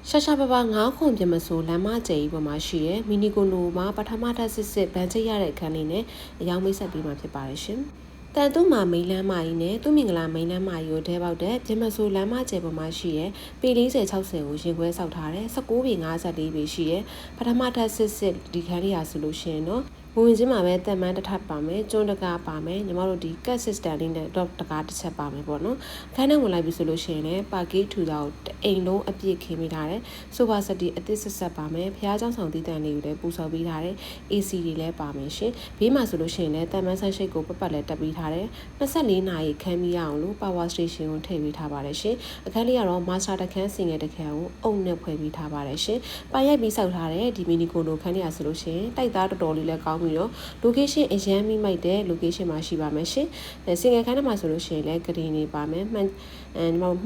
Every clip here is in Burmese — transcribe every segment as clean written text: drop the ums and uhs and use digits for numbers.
ရှာရှာပါပါ9ခွန်ပြမဆိုလမ်းမကျဲကြီးပေါ်မှာရှိတဲ့မီနီကိုနိုမှာပထမထပ်စစ်စစ်ဗန်ချိတ်ရတဲ့အခန်းလေးနဲ့အယောင်မိတ်ဆက်ပေးမှာဖြစ်ပါတယ်ရှင်။တန်သူမှာမိန်လမ်းမကြီးနဲ့သူမင်္ဂလာမိန်လမ်းမကြီးကိုဒဲပေါက်တဲ့ပြမဆိုလမ်းမကျဲပေါ်မှာရှိတဲ့ပေ40-60ကိုရင်ခွဲဆောက်ထားတဲ့19ပေ54ပေရှိတဲ့ပထမထပ်စစ်စစ်ဒီခန်းလေးရာဆိုလို့ရှိရင်တော့ဝင်ချင်းမှာပဲတက်မန်းတစ်ထပ်ပါမယ်ကျွန်းတကားပါမယ်ညီမတို့ဒီ cat system လေးနဲ့ dot တကားတစ်ချက်ပါမယ်ပေါ့နော်ခန်းထဲဝင်လိုက်ပြီဆိုလို့ရှိရင်လည်းပါကီထူတာကိုအိမ်လုံးအပြည့်ခင်းမိထားတယ်ဆိုဖာဆက်တီအသစ်ဆက်ပါမယ်ဖျားเจ้าဆောင်တည်တန်လေးကိုလည်းပူဆော်ပေးထားတယ် AC တွေလည်းပါမယ်ရှင်ဘေးမှာဆိုလို့ရှိရင်လည်းတက်မန်းဆန်းရှိတ်ကိုပတ်လည်းတက်ပေးထားတယ်24နာရီခန်းမိရအောင်လို့ power station ကိုထည့်ပေးထားပါတယ်ရှင်အခန်းလေးကတော့ master တခန်း single တခန်းကိုအုပ်နဲ့ဖွဲ့ပေးထားပါတယ်ရှင်ပိုင်ရိုက်ပြီးဆောက်ထားတဲ့ဒီ mini condo ခန်းလေးရဆိုလို့ရှိရင်တိုက်သားတော်တော်လေးလည်းကောင်းပြီးတော့ location အရန်မိမိုက်တဲ့ location မှာရှိပါမယ်ရှင်။ single ခန်းထဲမှာဆိုလို့ရှိရင်လည်းဂရီနေပါမယ်။မှ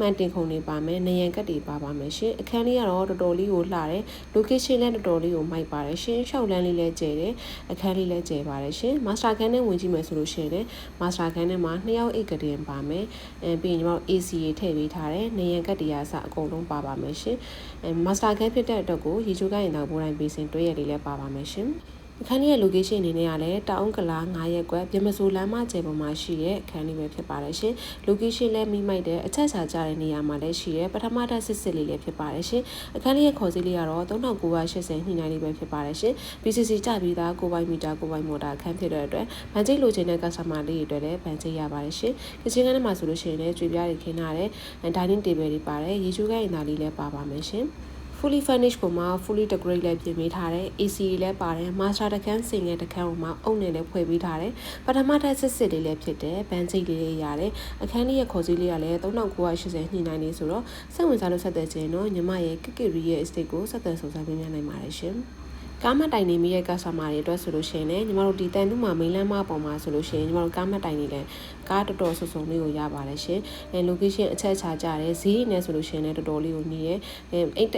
န်တင်ခုံနေပါမယ်။နေရန်ကတ်တွေပါပါမယ်ရှင်။အခန်းလေးကတော့တော်တော်လေးကိုလှတယ်။ location လည်းတော်တော်လေးကိုမိုက်ပါတယ်ရှင်။ရှောက်လန်းလေးလည်းကျဲတယ်။အခန်းလေးလည်းကျဲပါတယ်ရှင်။ master ခန်းထဲဝင်ကြည့်မယ်ဆိုလို့ရှိရင်လည်း master ခန်းထဲမှာ2ယောက်အိတ်ကတင်ပါမယ်။ပြီးရင်ညီမတို့ AC ရေထည့်ပေးထားတယ်။နေရန်ကတ်တွေအစအကုန်လုံးပါပါမယ်ရှင်။ master ခန်းဖြစ်တဲ့အတွက်ကိုရေချိုးကိုင်းရင်တော့ဘိုးတိုင်းပေးစင်တွဲရလေးလည်းပါပါမယ်ရှင်။အခန်းလေးရဲ့ location အနေနဲ့ကလည်းတောင်ကလာ9ရက်ကွက်ပြမစိုးလမ်းမကျဲပေါ်မှာရှိတဲ့အခန်းလေးပဲဖြစ်ပါတယ်ရှင် location လည်းမိမိုက်တဲ့အချက်ချာကြတဲ့နေရာမှာလည်းရှိတဲ့ပထမထပ်စစ်စစ်လေးလည်းဖြစ်ပါတယ်ရှင်အခန်းလေးရဲ့ခေါ်စည်းလေးကတော့3980ညှိနှိုင်းလေးပဲဖြစ်ပါတယ်ရှင် BCC ကြပြီးသား9ဘိုင်မီတာ9ဘိုင်မော်တာအခန်းဖြစ်တဲ့အတွက်ဗန်ချိတ်လိုချင်တဲ့ customer လေးတွေအတွက်လည်းဗန်ချိတ်ရပါတယ်ရှင်ကချင်ကန်းထဲမှာဆိုလို့ရှိရင်လည်းကြွေပြားတွေခင်းထားတဲ့ dining table တွေပါတယ်ရေချိုးကိုင်းအင်သားလေးလည်းပါပါမယ်ရှင်fully furnished ပုံမှာ fully decorate လည်းပြင်ပေးထားတယ် AC လည်းပါတယ် master တခန်း single တခန်းပုံမှာအုပ်နဲ့လည်းဖွဲ့ပေးထားတယ်ပထမထပ်စစ်စစ်လေးလည်းဖြစ်တယ်ဘန်ချိတ်လေးလေးရတယ်အခန်းလေးရဲ့ခေါ်စည်းလေးကလည်း3980ညှိနှိုင်းနေဆိုတော့စိတ်ဝင်စားလို့ဆက်တဲ့ခြင်းတော့ညီမရဲ့ Kikiri ရဲ့ estate ကိုဆက်သွယ်ဆောင်စားပေးနိုင်ပါတယ်ရှင်ကားမတိုင်နေမိရဲ့ customer တွေအတွက်ဆိုလို့ရှိရင်လည်းညီမတို့ဒီတန်တူးမှာမိန်လမ်းမပေါ်မှာဆိုလို့ရှိရင်ညီမတို့ကားမတိုင်နေလဲကားတော်တော်စုံစုံလေးကိုရပါတယ်ရှင်location အချက်ချာကြတယ်ဈေးနဲ့ဆိုလို့ရှိရင်လည်းတော်တော်လေးကိုနေရဲ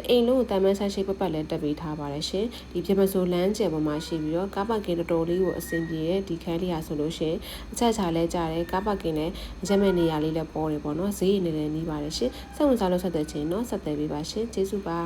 အိမ်လုံးကိုတန်မန်းဆန်းရှိပတ်လည်းတက်ပေးထားပါတယ်ရှင်ဒီပြမစိုးလမ်းကျယ်ပေါ်မှာရှိပြီးတော့ကားပါကင်တော်တော်လေးကိုအဆင်ပြေရဲ့ဒီခန်းလေးရာဆိုလို့ရှိရင်အချက်ချာလဲကြတယ်ကားပါကင်နဲ့ရက်မဲ့နေရာလေးလည်းပေါ်တယ်ပေါ့နော်ဈေးနေလည်းနီးပါတယ်ရှင်စိတ်ဝင်စားလို့ဆက်တဲ့ချင်းတော့ဆက်သွယ်ပေးပါရှင်ကျေးဇူးပါ